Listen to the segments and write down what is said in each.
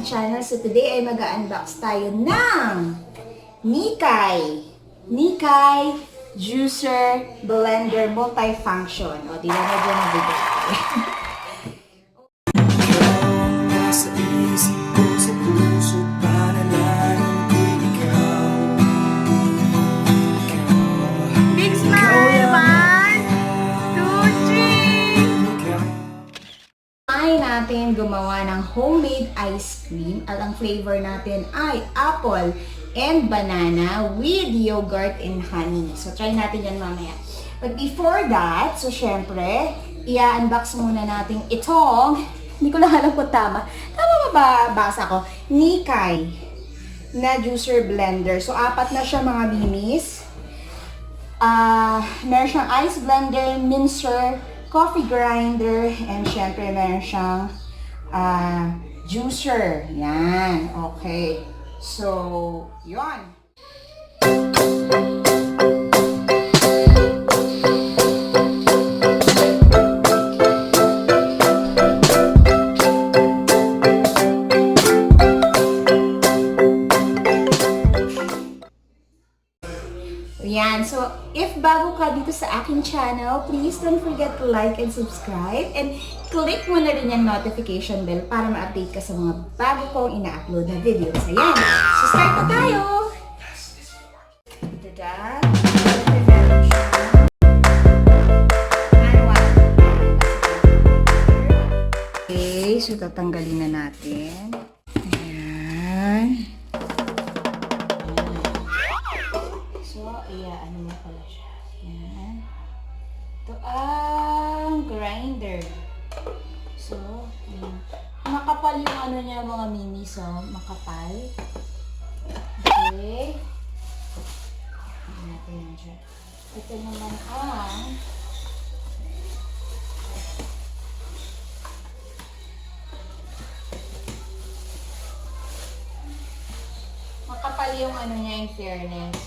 aking channel. So today ay mag-unbox tayo ng Nikai Juicer Blender Multifunction. O, di ba medyo mabigat? Sa isip ko, sa puso, panalangin ko'y ikaw. Big smile! 1, 2, 3! Try natin gumawa ng homemade ice cream at ang flavor natin ay apple and banana with yogurt and honey. So try natin yan mamaya. But before that, so syempre, i-unbox muna natin itong, hindi ko lang alam kung tama. Tama ba basa ko? Nikai na juicer blender. So 4 na siya mga bimis. Meron siyang ice blender, mincer, coffee grinder, and syempre meron siyang juicer. Yan. Okay. So, yun. Yan. So, if bago ka dito sa aking channel, please don't forget to like and subscribe and click mo na rin yung notification bell para ma-update ka sa mga bago kong ina-upload na videos. Ayan. So, start na tayo! Tada! Okay. So, tatanggalin na natin. Ayan. Ano mo pala siya. Yan. Ito ang grinder. So, yan. Makapal yung ano niya mga mini. So, makapal. Okay. Ayan natin yan siya. Ito naman ang makapal yung ano niya, in fairness.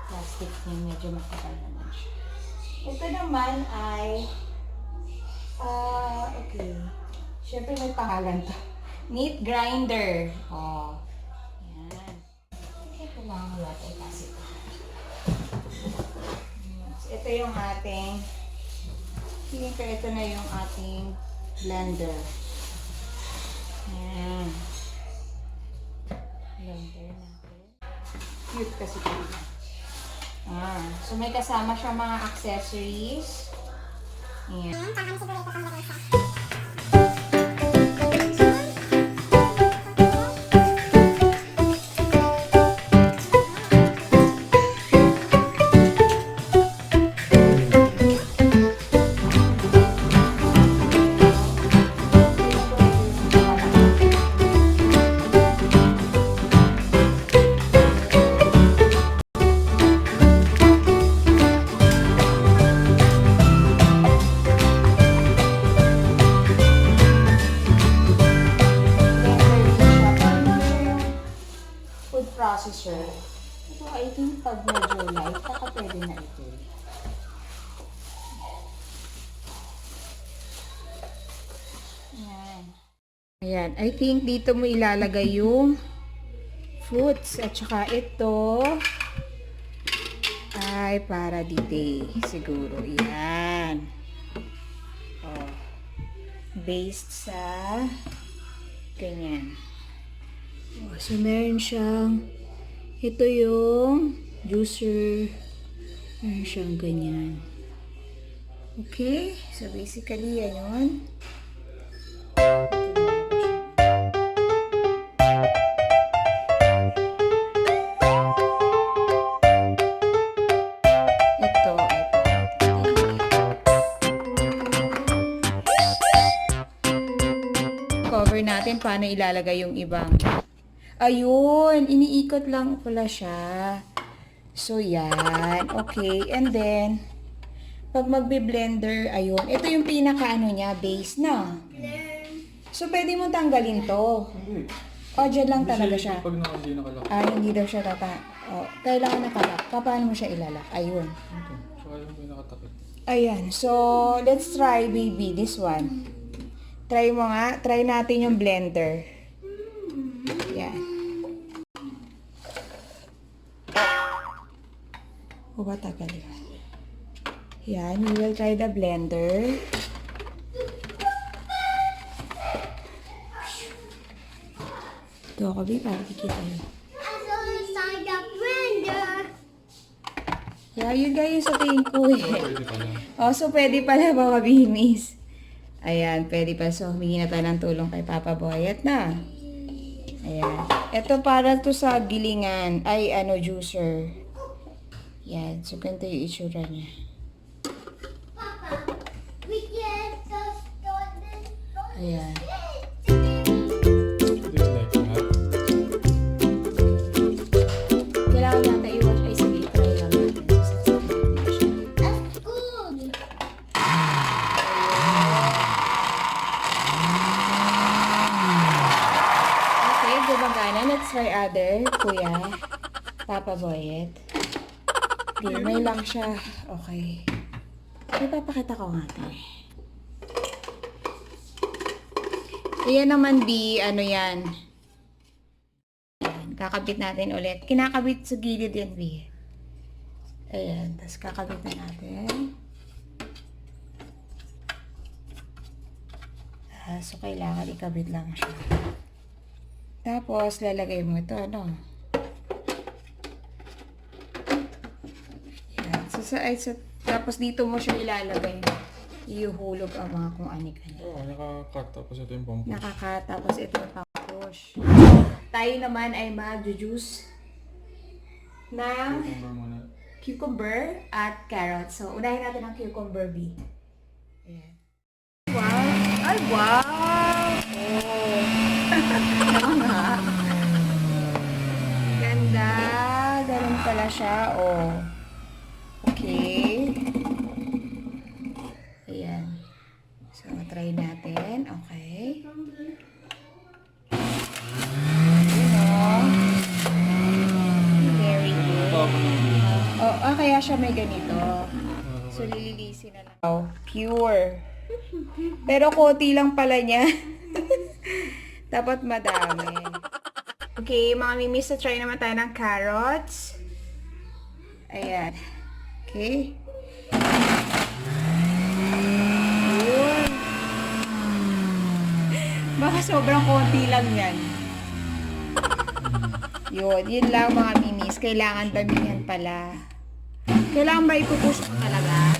Plastic niya, medyo makapal naman siya. Ito naman ay, okay. Siyempre may pangalan to. Meat grinder. Oh. Yan. Ito lang wala tayo kasi. So, ito yung ating, feeling ko ito na yung ating blender. Yan. Blender natin. Cute kasi ito. So may kasama siya mga accessories. Ayan. Processor. Ito, I think pag medyo light, baka pwede na ito. Ayan. Ayan. I think dito mo ilalagay yung fruits. At saka ito ay para dite. Siguro. Ayan. Oh. Based sa ganyan. Oh, so, meron siyang, ito yung juicer, meron siyang ganyan. Okay, so basically, yan yun. Cover natin paano ilalagay yung ibang. Ayun, iniikot lang pala siya. So, yan. Okay. And then, pag magbe-blender, ayun. Ito yung pinaka-ano niya, base na. So, pwede mo tanggalin to. O, dyan lang talaga siya. Pag hindi nakalak. Hindi daw siya kailangan nakalak. Paano mo siya ilalak? Ayun. Okay. So, ayun mo yung nakatakip. Ayan. So, let's try, baby, this one. Try mo nga. Try natin yung blender. O matagal yan. Yan, we will try the blender. Ito ako, B, para kikita yun. Yeah, yun guys, sa tingin ko eh. Pwede pala. Oh, so pwede pala mga bimis. Ayan, pwede pa. So, humingi na tayo ng tulong kay Papa Boyet na. Ayan. Ito para to sa gilingan. Ay, juicer. Yan. So, ganito yung itsura niya. Ayan. Pwede like that. Kailangan natin i-wash. Ay, sige, try lang natin. Okay, gumagana. Let's try other, Kuya. Papa Boyet. May lang siya. Okay. Ipapakita ko nga ito eh. Ayan naman, B. Ano yan? Ayan. Kakabit natin ulit. Kinakabit sa gilid yan, B. Ayan. Tapos kakabit na natin. So, kailangan ikabit lang siya. Tapos, lalagay mo ito, ano? Ayan. Tapos, dito mo siya ilalagay. Iuhulog ang mga kung ani-ani. Oo, naka-cut. Tapos ito yung pampush. Nakakat, tapos ito yung pang-push. Tayo naman ay mag-juice ng Cucumber muna. cucumber at carrot. So, unahin natin ang cucumber, B. Ayan. Wow! Ay, wow! Oh! Ano nga? Ganda! Ganun pala siya, oh. Okay. Ayan. So, try natin. Okay. Very good. Kaya siya may ganito. So, lililisin na lang. Oh, pure. Pero konti lang pala niya. Dapat madami. Okay, mga mimis, na try naman tayo ng carrots. Ayan. Okay. Yun. Baka sobrang konti lang yan. Yun lang mga mimis. Kailangan damihan pala. Kailangan ba ipupush ko talaga?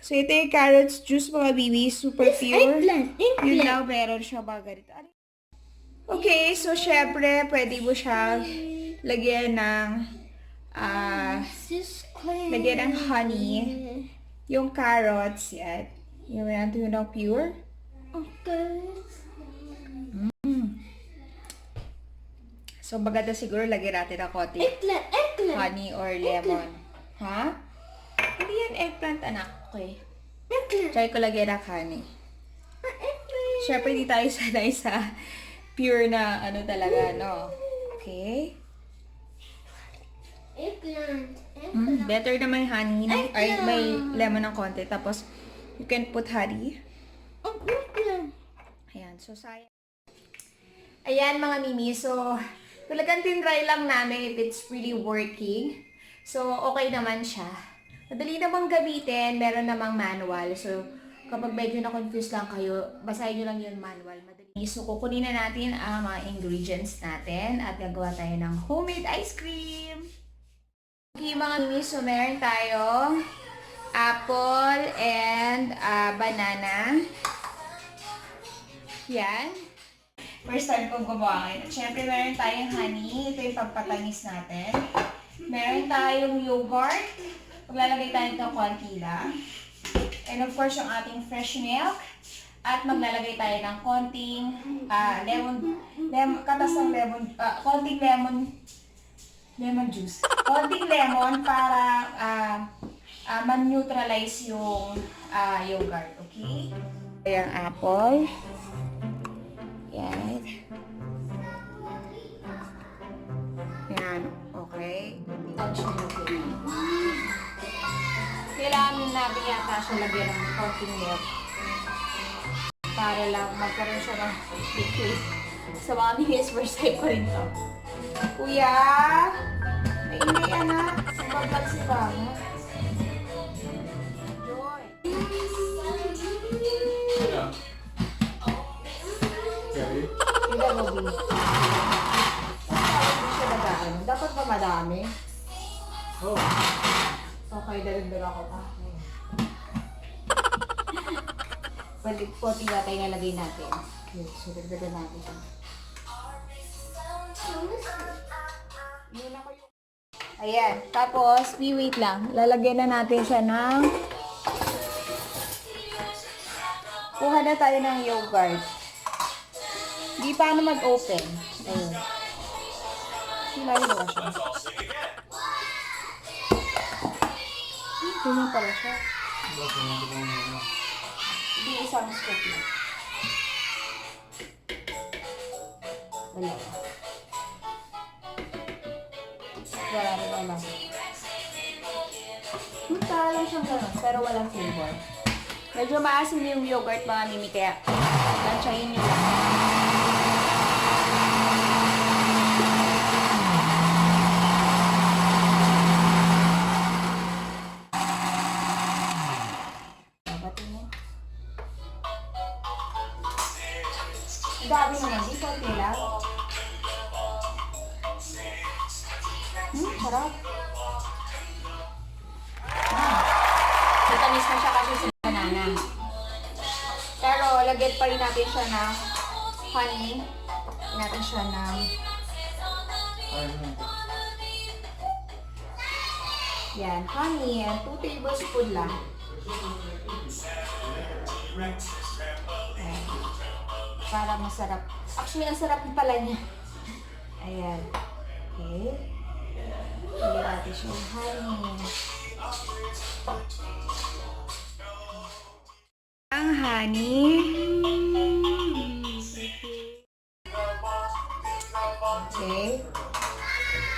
So, ito yung carrots juice, mga bibi. Super pure. Yun lang, meron siya baga dito. Okay, so, syempre, pwede mo siya lagyan ng honey. Yung carrots, yan. Yung natin yung pure. Okay. So, maganda siguro lagyan natin ng konti Eggplant. honey or lemon. Ha? Hindi yan eggplant, anak. Okay. Eggplant. Try ko lagyan ng honey. Eggplant. Siyempre, di tayo sanay sa pure na ano talaga, no? Okay. Eggplant. Better na may honey, ay may lemon ng konti. Tapos, you can put honey. Eggplant. Ayan, so sayang. Ayan mga mimi, so talagang tinry lang namin if it's really working. So, okay naman siya. Madali namang gamitin, meron namang manual. So, kapag medyo na-confuse lang kayo, basahin nyo lang yung manual. Madali. So, kukunin na natin ang mga ingredients natin at gagawa tayo ng homemade ice cream. Okay mga mimi, so meron tayo apple and banana. Yan. First time kong gumawa ngayon. At syempre, meron tayong honey. Ito yung pagpatamis natin. Meron tayong yogurt. Maglalagay tayo ito konti lang. And of course, yung ating fresh milk. At maglalagay tayo ng konting konting lemon juice. Konting lemon para man-neutralize yung yogurt. Okay? Yung apple. Yan. Yan. Okay. Kailangan natin yata siya lagyan ng konting milk. Para lang magkaroon siya ng liquid. Sa mga nihis, first time ko rin to. Kuya! May ingay anak. Nagbabag si Bama. Joy. Okay. Hindi mo, B. Hindi siya nagaan. Dapat ba madami? Oh. Okay, dalagdag ako pa. Balik po, tinatay na lagay natin. Okay, so dagdagan natin siya. Muna ko yung... Ayan, tapos, wait lang. Lalagyan na natin siya ng... Kuha na tayo ng yogurt. Hindi paano mag-open. Ayun. Hilahin mo ba siya? Ganyan pala siya. Hindi isang scoop lang. Wala. Wala na naman. Tara lang siyang gano'n, pero walang flavor. Medyo maasim yung yogurt mga mimi, kaya lansyahin nyo lang. Ang dami naman, di konti lang. Sarap. Matamis na siya kasi sa banana. Pero lagyan pa rin natin siya ng honey. Lagyan natin siya ng... Yan, honey. And 2 tablespoon lang. Ayan. Para masarap. Actually, ang sarap pala niya. Ayan. Okay. Lagyan natin siya ng honey. Ang honey. Okay.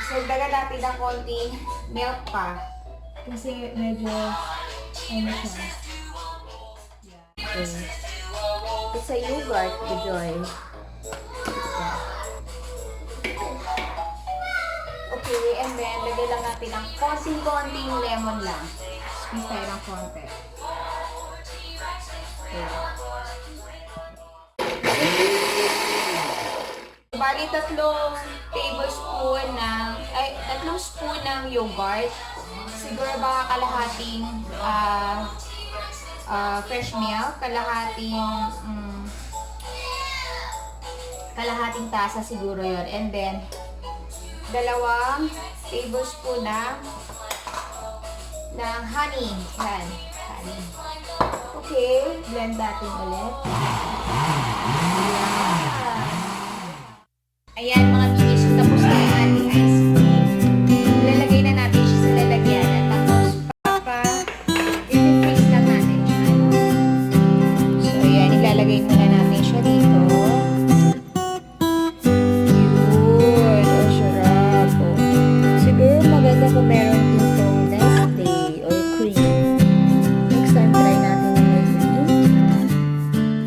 So, dagan natin ng konting milk pa. Kasi medyo, ano siya. Okay. It's a yogurt, the joy. Okay, and then, lagyan lang natin ng konting lemon lang. Squeeze tayo ng konti. Okay. Bali, 3 tablespoon ng, ay, 3 spoon ng yogurt. Siguro baka kalahating fresh milk, kalahating tasa siguro yon. And then, 2 tablespoon ng honey. Yan, honey. Okay, blend natin ulit. Ayan mga minis, tapos na yung ating ice cream. Ilalagay na natin siya sa lalagyanan. Tapos, i-freeze lang natin siya. So, ayan, ilalagay muna natin siya dito. Yun, ang sarap. Siguro maganda kung meron ditong Nestle or cream. Next time, try natin yung may cream.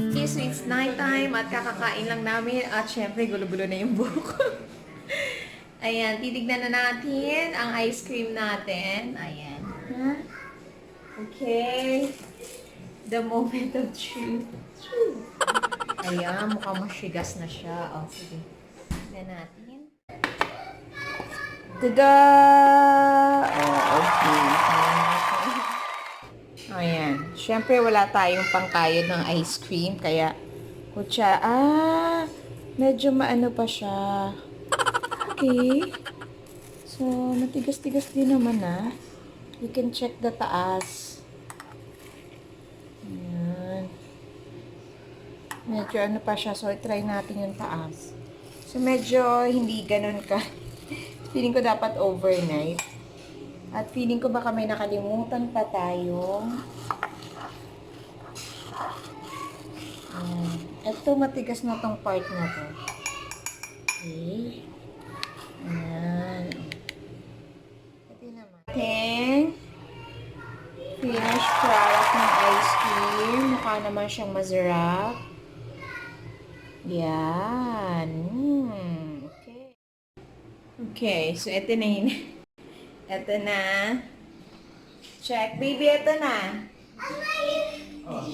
Okay, so it's night time at kakakain lang namin at syempre gulo-gulo na yung buhok. Ayan, titignan na natin ang ice cream natin. Ayan. Ha? Okay. The moment of truth. Ayan, mukhang mashigas na siya. O, sige. Tignan natin. Tada! Oh, okay. Ayan. Siyempre, wala tayong pangkayod ng ice cream. Kaya, kutsa, medyo maano pa siya. Okay. So, matigas-tigas din naman You can check the taas. Ayan. Medyo ano pa siya. So, try natin yung taas. So, medyo hindi ganun ka. Feeling ko dapat overnight. At feeling ko baka may nakalimutan pa tayong ito, matigas na tong part na to. Okay. Ayan. Ito naman. Ating finished product. naman siyang masarap. Yan. Okay. Okay, so ito na yun. Ito na. Check, baby, ito na.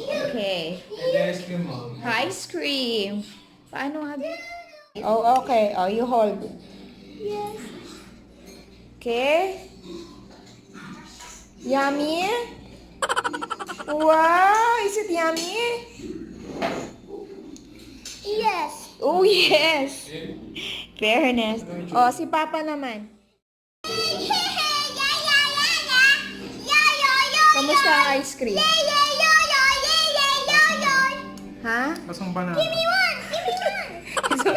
Okay. Ice cream mo. Ice cream. Paano habi? Oh, okay. Oh, you hold. Yes. Okay. Yummy? Wow! Is it yummy? Yes. Oh, yes! Fairness. Oh, si Papa naman. Kamusta ang ice cream? Ha? Kasang banana. So,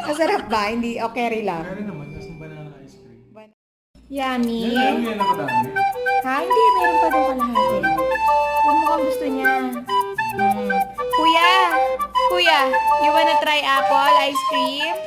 masarap ba? Hindi, okay lang. Meron naman, kasang banana ice cream. Yummy. Yan yung nakadami. Ha? Hindi, meron pa doon kalahati. Kung mukhang gusto niya. Kuya! Kuya! You wanna try apple ice cream?